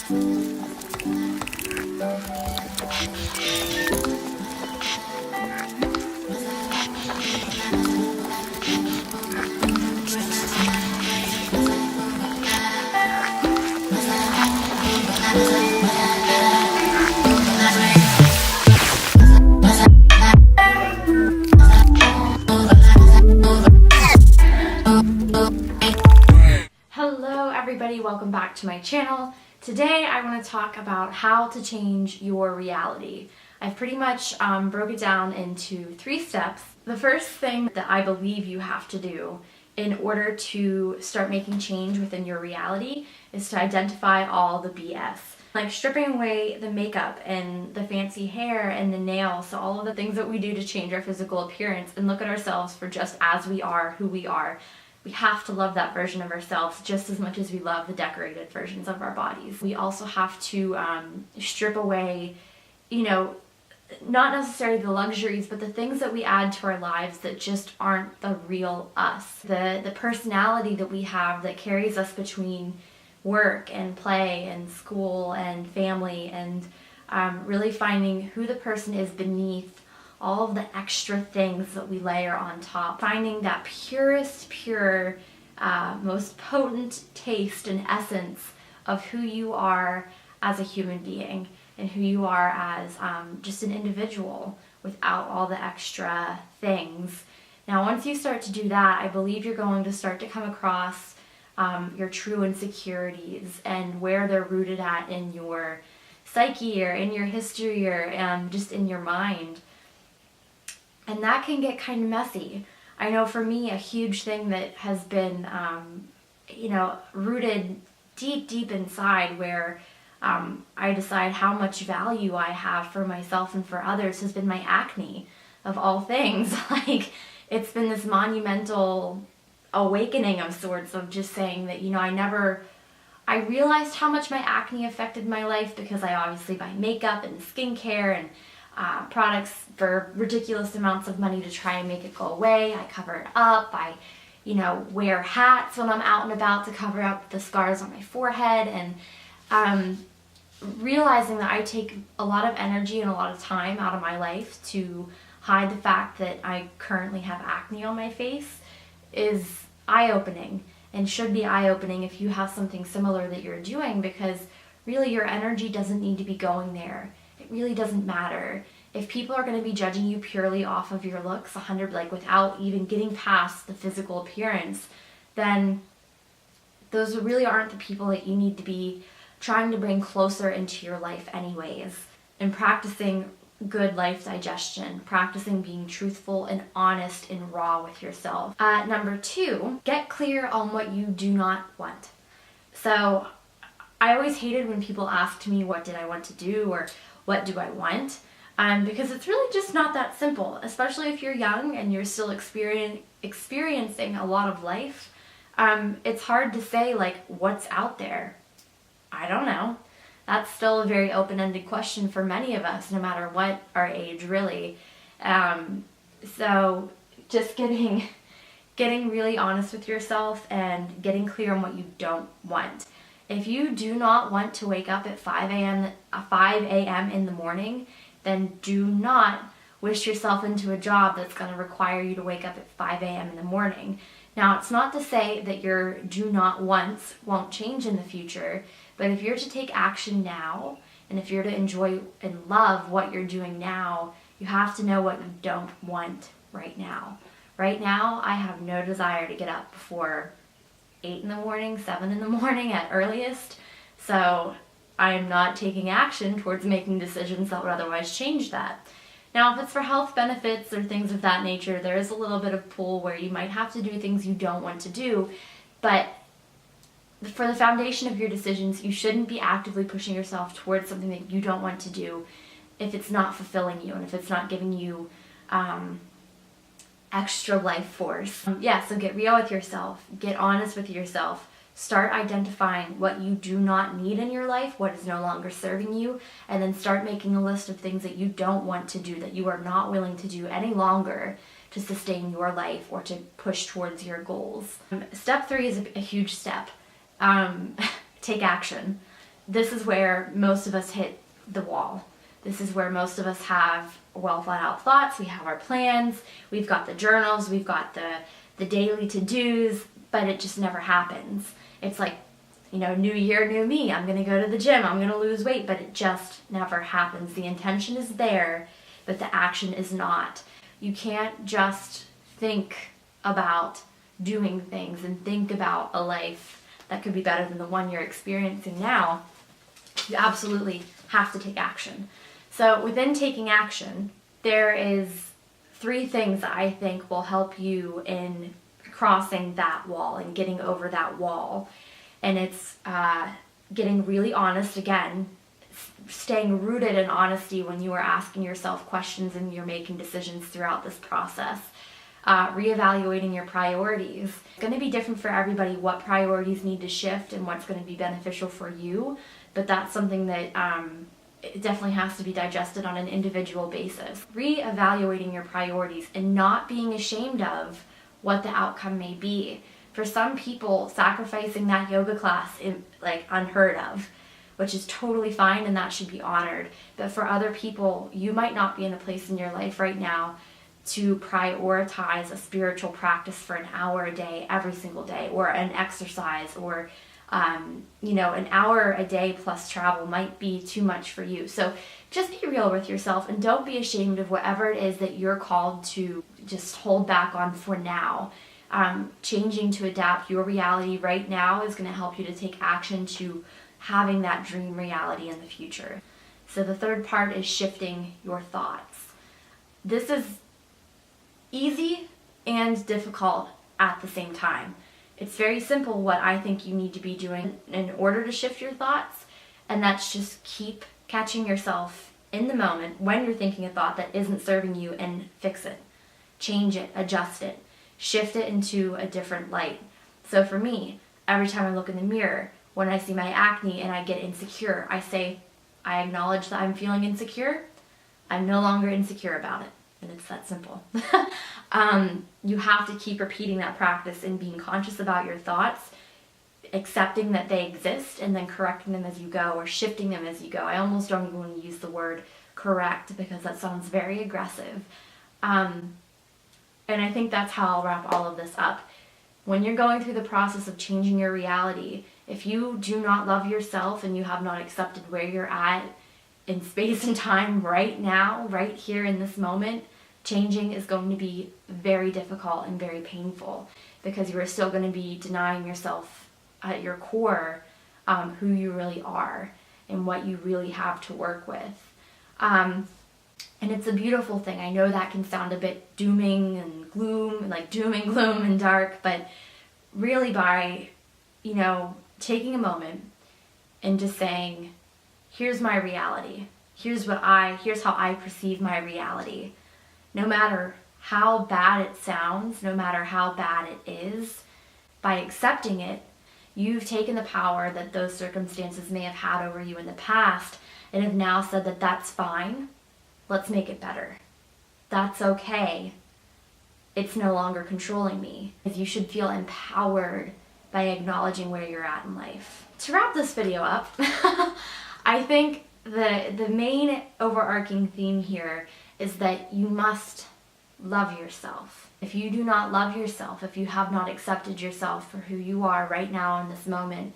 Hello everybody, welcome back to my channel. Today I want to talk about how to change your reality. I've pretty much broke it down into 3 steps. The first thing that I believe you have to do in order to start making change within your reality is to identify all the BS. Like stripping away the makeup and the fancy hair and the nails, so all of the things that we do to change our physical appearance, and look at ourselves for just as we are, who we are. We have to love that version of ourselves just as much as we love the decorated versions of our bodies. We also have to strip away, not necessarily the luxuries, but the things that we add to our lives that just aren't the real us. The personality that we have that carries us between work and play and school and family, and really finding who the person is beneath all of the extra things that we layer on top. Finding that pure, most potent taste and essence of who you are as a human being and who you are as just an individual without all the extra things. Now, once you start to do that, I believe you're going to start to come across your true insecurities and where they're rooted at in your psyche or in your history or just in your mind. And that can get kind of messy. I know for me, a huge thing that has been, rooted deep inside where I decide how much value I have for myself and for others has been my acne, of all things. Like, it's been this monumental awakening of sorts of just saying that, I realized how much my acne affected my life because I obviously buy makeup and skincare and products for ridiculous amounts of money to try and make it go away. I cover it up. I, wear hats when I'm out and about to cover up the scars on my forehead, and realizing that I take a lot of energy and a lot of time out of my life to hide the fact that I currently have acne on my face is eye-opening, and should be eye-opening if you have something similar that you're doing, because really your energy doesn't need to be going there. It really doesn't matter. If people are going to be judging you purely off of your looks, without even getting past the physical appearance, then those really aren't the people that you need to be trying to bring closer into your life anyways. And practicing good life digestion, practicing being truthful and honest and raw with yourself. Number 2, get clear on what you do not want. So I always hated when people asked me what did I want to do or what do I want, because it's really just not that simple, especially if you're young and you're still experiencing a lot of life. It's hard to say, what's out there? I don't know. That's still a very open-ended question for many of us, no matter what our age, really. So just getting really honest with yourself and getting clear on what you don't want. If you do not want to wake up at 5 a.m. in the morning, then do not wish yourself into a job that's going to require you to wake up at 5 a.m. in the morning. Now, it's not to say that your do not wants won't change in the future, but if you're to take action now, and if you're to enjoy and love what you're doing now, you have to know what you don't want right now. Right now, I have no desire to get up before 8 in the morning, 7 in the morning at earliest, so I am not taking action towards making decisions that would otherwise change that. Now, if it's for health benefits or things of that nature, there is a little bit of pull where you might have to do things you don't want to do, but for the foundation of your decisions, you shouldn't be actively pushing yourself towards something that you don't want to do if it's not fulfilling you and if it's not giving you extra life force. So get real with yourself, get honest with yourself, start identifying what you do not need in your life, what is no longer serving you, and then start making a list of things that you don't want to do, that you are not willing to do any longer to sustain your life or to push towards your goals. Step 3 is a huge step. Take action. this is where most of us hit the wall. This is where most of us have well thought out thoughts. We have our plans, we've got the journals, we've got the daily to-dos, but it just never happens. It's like, new year, new me. I'm going to go to the gym. I'm going to lose weight, but it just never happens. The intention is there, but the action is not. You can't just think about doing things and think about a life that could be better than the one you're experiencing now. You absolutely have to take action. So within taking action, there is 3 things that I think will help you in crossing that wall and getting over that wall. And it's getting really honest again, staying rooted in honesty when you are asking yourself questions and you're making decisions throughout this process. Reevaluating your priorities. It's going to be different for everybody what priorities need to shift and what's going to be beneficial for you, but that's something that it definitely has to be digested on an individual basis. Reevaluating your priorities and not being ashamed of what the outcome may be. For some people, sacrificing that yoga class is like unheard of, which is totally fine and that should be honored. But for other people, you might not be in a place in your life right now to prioritize a spiritual practice for an hour a day, every single day, or an exercise, or an hour a day plus travel might be too much for you. So just be real with yourself and don't be ashamed of whatever it is that you're called to just hold back on for now. Changing to adapt your reality right now is going to help you to take action to having that dream reality in the future. So the third part is shifting your thoughts. This is easy and difficult at the same time. It's very simple what I think you need to be doing in order to shift your thoughts, and that's just keep catching yourself in the moment when you're thinking a thought that isn't serving you and fix it. Change it, adjust it, shift it into a different light. So for me, every time I look in the mirror, when I see my acne and I get insecure, I say, I acknowledge that I'm feeling insecure. I'm no longer insecure about it. And it's that simple. You have to keep repeating that practice and being conscious about your thoughts, accepting that they exist, and then correcting them as you go or shifting them as you go. I almost don't even want to use the word correct because that sounds very aggressive. And I think that's how I'll wrap all of this up. When you're going through the process of changing your reality, if you do not love yourself and you have not accepted where you're at in space and time right now, right here in this moment, changing is going to be very difficult and very painful because you are still going to be denying yourself at your core who you really are and what you really have to work with. And it's a beautiful thing. I know that can sound a bit dooming and gloom, like doom and gloom and dark, but really by, taking a moment and just saying, here's my reality. Here's how I perceive my reality. No matter how bad it sounds, no matter how bad it is, by accepting it, you've taken the power that those circumstances may have had over you in the past and have now said that that's fine. Let's make it better. That's okay. It's no longer controlling me. You should feel empowered by acknowledging where you're at in life. To wrap this video up, I think the main overarching theme here is that you must love yourself. If you do not love yourself, if you have not accepted yourself for who you are right now in this moment,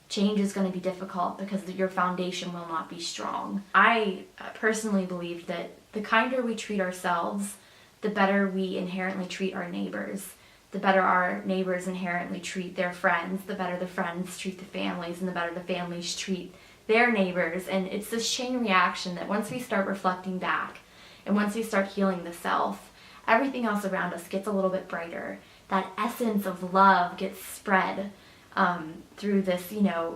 change is going to be difficult because your foundation will not be strong. I personally believe that the kinder we treat ourselves, the better we inherently treat our neighbors. The better our neighbors inherently treat their friends, the better the friends treat the families, and the better the families treat their neighbors. And it's this chain reaction that once we start reflecting back and once we start healing the self, everything else around us gets a little bit brighter. That essence of love gets spread through this,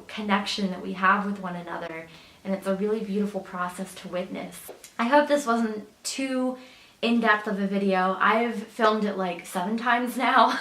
connection that we have with one another. And it's a really beautiful process to witness. I hope this wasn't too in-depth of a video. I've filmed it like 7 times now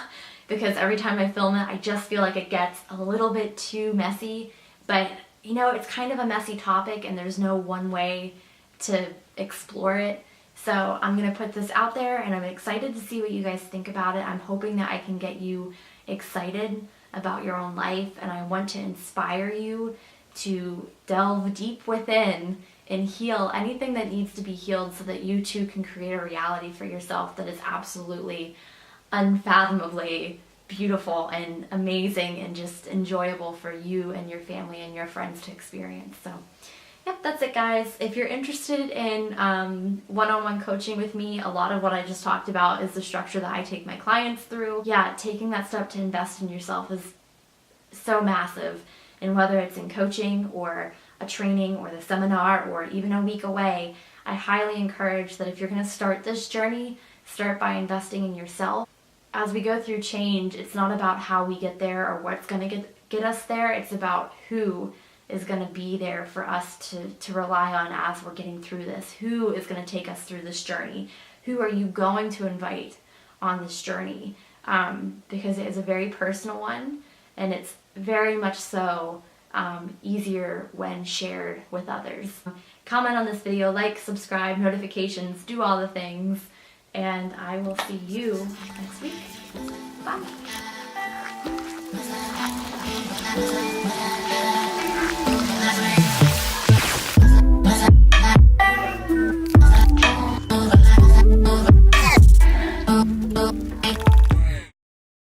because every time I film it, I just feel like it gets a little bit too messy. But, it's kind of a messy topic and there's no one way to explore it. So I'm going to put this out there and I'm excited to see what you guys think about it. I'm hoping that I can get you excited about your own life, and I want to inspire you to delve deep within and heal anything that needs to be healed so that you too can create a reality for yourself that is absolutely unfathomably beautiful and amazing and just enjoyable for you and your family and your friends to experience. So yep, that's it, guys. If you're interested in one-on-one coaching with me, a lot of what I just talked about is the structure that I take my clients through. Yeah, taking that step to invest in yourself is so massive. And whether it's in coaching or a training or the seminar or even a week away, I highly encourage that if you're going to start this journey, start by investing in yourself. As we go through change, it's not about how we get there or what's going to get us there. It's about who is going to be there for us to rely on as we're getting through this. Who is going to take us through this journey? Who are you going to invite on this journey? Because it is a very personal one, and it's very much so easier when shared with others. Comment on this video, like, subscribe, notifications, do all the things, and I will see you next week. Bye.